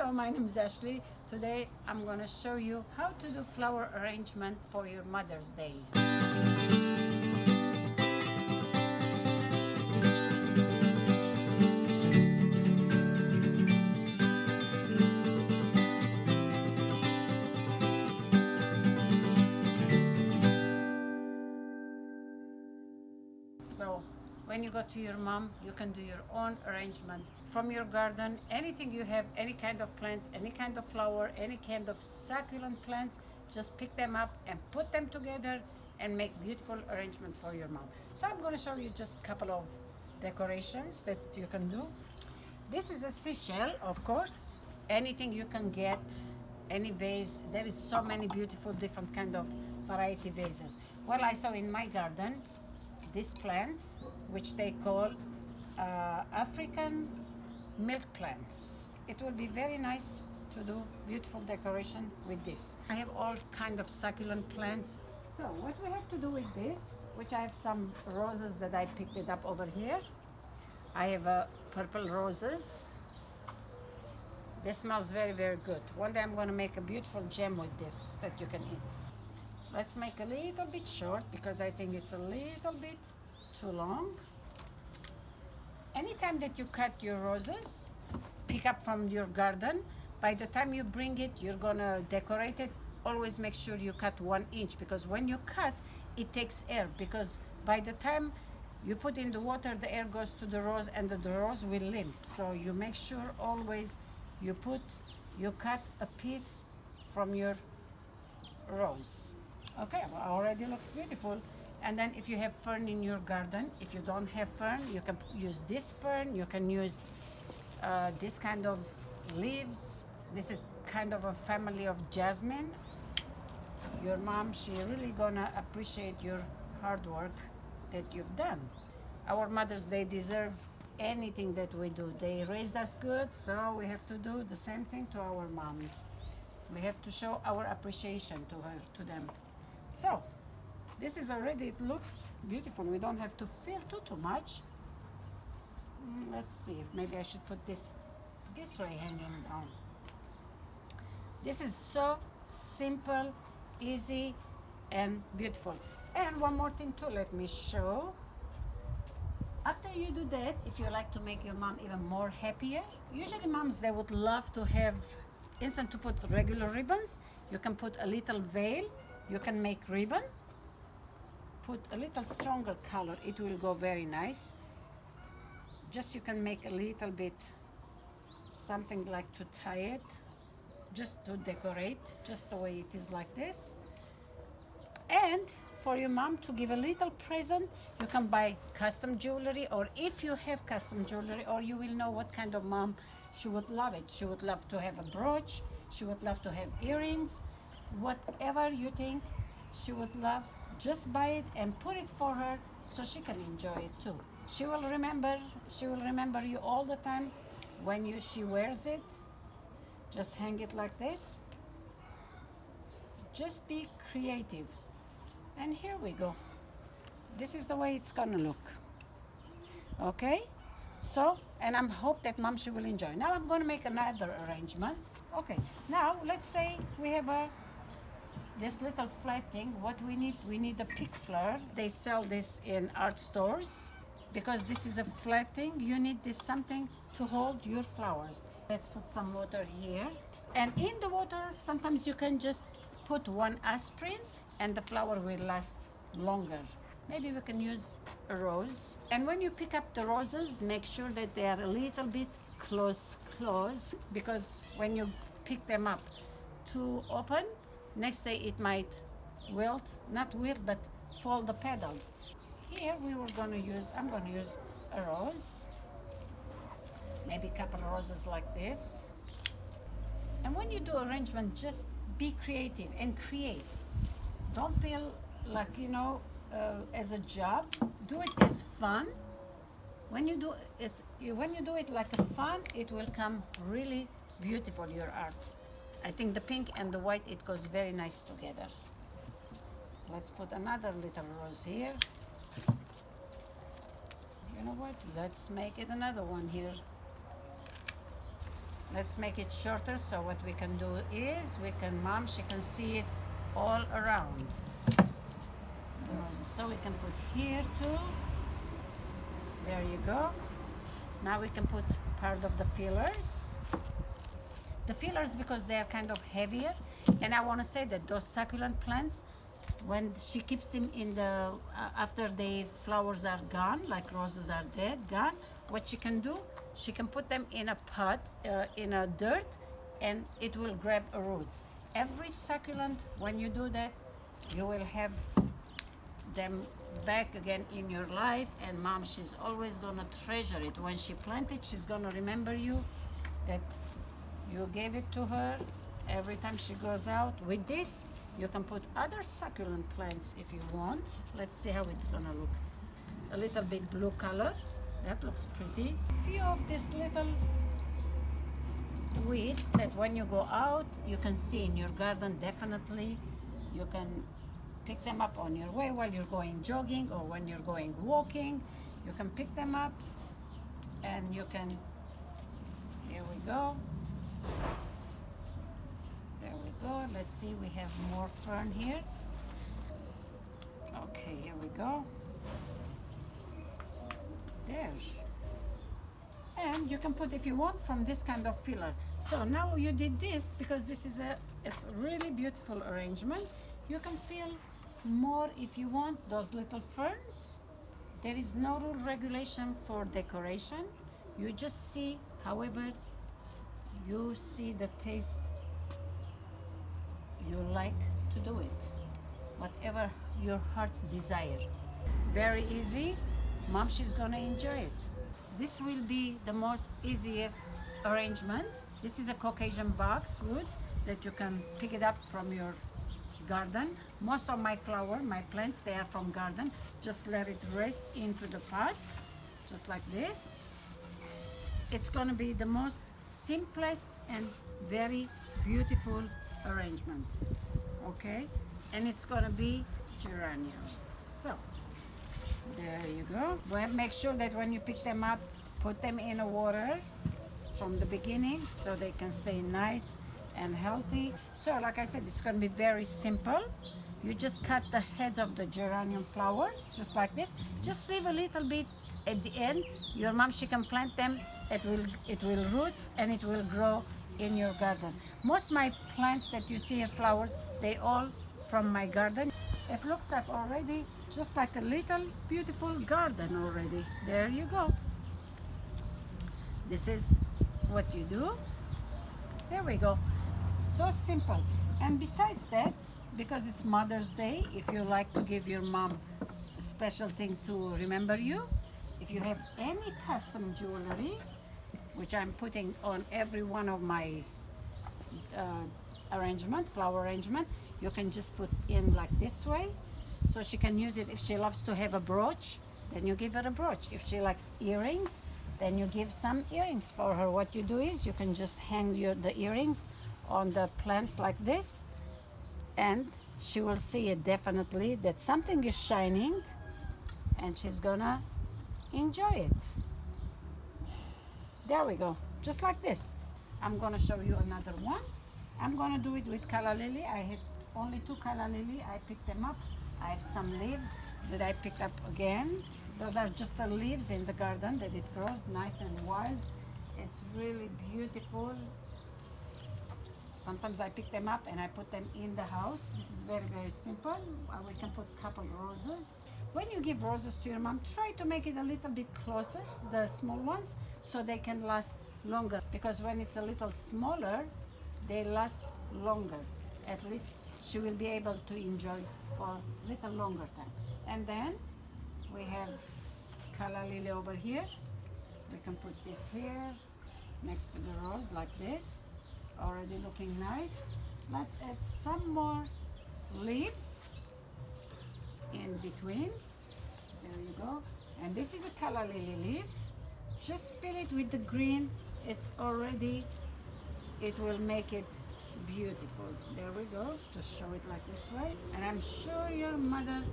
Hello, my name is Ashley. Today I'm going to show you how to do flower arrangement for your Mother's Day. So when you go to your mom, you can do your own arrangement from your garden. Anything you have, any kind of plants, any kind of flower, any kind of succulent plants, just pick them up and put them together and make beautiful arrangement for your mom. So I'm going to show you just a couple of decorations that you can do. This is a seashell, of course. Anything you can get, any vase. There is so many beautiful different kind of variety vases. Well, I saw in my garden this plant, which they call African milk plants. It will be very nice to do beautiful decoration with this. I have all kind of succulent plants. So what we have to do with this, which I have some roses that I picked it up over here. I have purple roses. This smells very, very good. One day I'm going to make a beautiful gem with this that you can eat. Let's make a little bit short because I think it's a little bit too long. Anytime that you cut your roses, pick up from your garden, by the time you bring it, you're gonna decorate it. Always make sure you cut 1 inch because when you cut, it takes air because by the time you put in the water, the air goes to the rose and the rose will limp. So you make sure always you cut a piece from your rose. Okay, well, already looks beautiful. And then if you have fern in your garden, if you don't have fern, you can use this fern. You can use this kind of leaves. This is kind of a family of jasmine. Your mom, she really gonna appreciate your hard work that you've done. Our mothers, they deserve anything that we do. They raised us good, so we have to do the same thing to our moms. We have to show our appreciation to them. So this is already, it looks beautiful. We don't have to fill too much. Let's see, maybe I should put this way hanging down. This is so simple, easy, and beautiful. And one more thing too, let me show. After you do that, if you like to make your mom even more happier, usually moms, they would love to have, instead to put regular ribbons, you can put a little veil. You can make ribbon, put a little stronger color, it will go very nice. Just you can make a little bit something like to tie it, just to decorate, just the way it is like this. And for your mom to give a little present, you can buy custom jewelry, or if you have custom jewelry, or you will know what kind of mom she would love it. She would love to have a brooch, she would love to have earrings. Whatever you think she would love, just buy it and put it for her so she can enjoy it too. She will remember you all the time when she wears it. Just hang it like this. Just be creative. And here we go. This is the way it's gonna look. Okay? So, and I hope that mom, she will enjoy. Now I'm gonna make another arrangement. Okay, now let's say we have this little flat thing. What we need a pick flower. They sell this in art stores. Because this is a flat thing, you need this something to hold your flowers. Let's put some water here. And in the water, sometimes you can just put 1 aspirin and the flower will last longer. Maybe we can use a rose. And when you pick up the roses, make sure that they are a little bit close, because when you pick them up too open, next day it might not wilt, but fall the petals. Here I'm gonna use a rose, maybe a couple of roses like this. And when you do arrangement, just be creative and create. Don't feel like, as a job. Do it as fun. When you do it like a fun, it will come really beautiful, your art. I think the pink and the white, it goes very nice together. Let's put another little rose here. You know what? Let's make it another one here. Let's make it shorter, so what we can do is mom, she can see it all around. So we can put here too. There you go. Now we can put part of the fillers. The fillers, because they are kind of heavier, and I want to say that those succulent plants, when she keeps them in the after the flowers are gone, like roses are dead, gone, what she can do, she can put them in a pot, in a dirt, and it will grab roots. Every succulent, when you do that, you will have them back again in your life, and mom, she's always gonna treasure it. When she planted, she's gonna remember you, that you gave it to her every time she goes out. With this, you can put other succulent plants if you want. Let's see how it's gonna look. A little bit blue color, that looks pretty. Few of these little weeds that when you go out, you can see in your garden. Definitely you can pick them up on your way while you're going jogging, or when you're going walking. You can pick them up, and you can, here we go. There we go. Let's see, we have more fern here. Okay, here we go. There. And you can put, if you want, from this kind of filler. So now you did this because this is it's really beautiful arrangement. You can fill more if you want those little ferns. There is no rule regulation for decoration. You just see however you see the taste you like to do it, whatever your heart's desire. Very easy. Mom, she's gonna enjoy it. This will be the most easiest arrangement. This is a Caucasian boxwood that you can pick it up from your garden. Most of my plants, they are from garden. Just let it rest into the pot, just like this. It's gonna be the most simplest and very beautiful arrangement, okay? And it's gonna be geranium. So there you go. Well, make sure that when you pick them up, put them in a water from the beginning so they can stay nice and healthy. So like I said, it's going to be very simple. You just cut the heads of the geranium flowers just like this. Just leave a little bit at the end. Your mom, she can plant them. It will roots and it will grow in your garden. Most of my plants that you see here, flowers, they all from my garden. It looks like already just like a little beautiful garden already. There you go. This is what you do. There we go. So simple. And besides that, because it's Mother's Day, if you like to give your mom a special thing to remember you, if you have any custom jewelry, which I'm putting on every one of my flower arrangement, you can just put in like this way, so she can use it. If she loves to have a brooch, then you give her a brooch. If she likes earrings, then you give some earrings for her. What you do is you can just hang the earrings on the plants like this, and she will see it definitely that something is shining, and she's gonna enjoy it. There we go, just like this. I'm gonna show you another one. I'm gonna do it with calla lily. I had only 2 calla lily. I picked them up. I have some leaves that I picked up again. Those are just the leaves in the garden that it grows nice and wild. It's really beautiful. Sometimes I pick them up and I put them in the house. This is very, very simple. We can put a couple roses. When you give roses to your mom, try to make it a little bit closer, the small ones, so they can last longer. Because when it's a little smaller, they last longer. At least she will be able to enjoy for a little longer time. And then we have calla lily over here. We can put this here next to the rose like this. Already looking nice. Let's add some more leaves in between. There you go. And this is a calla lily leaf. Just fill it with the green. It will make it beautiful. There we go. Just show it like this way. And I'm sure your mother,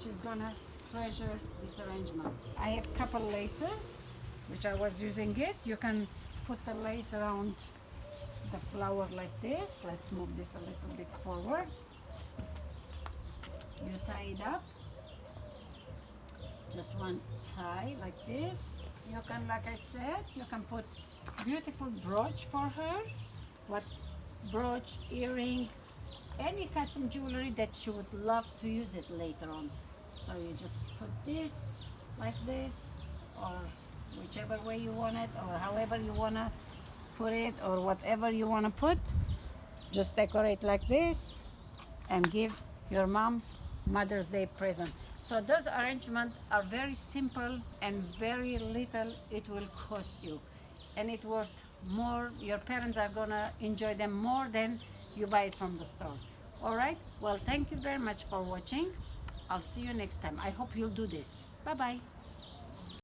she's gonna treasure this arrangement. I have couple laces, which I was using it. You can put the lace around the flower like this. Let's move this a little bit forward. You tie it up. Just one tie like this. You can, like I said, you can put beautiful brooch for her. What brooch, earring, any custom jewelry that she would love to use it later on. So you just put this like this, or whichever way you want it, or however you want to put it, or whatever you want to put. Just decorate like this and give your mom's Mother's Day present. So those arrangements are very simple and very little it will cost you, and it worth more. Your parents are gonna enjoy them more than you buy it from the store. All right, well, thank you very much for watching. I'll see you next time. I hope you'll do this. Bye bye.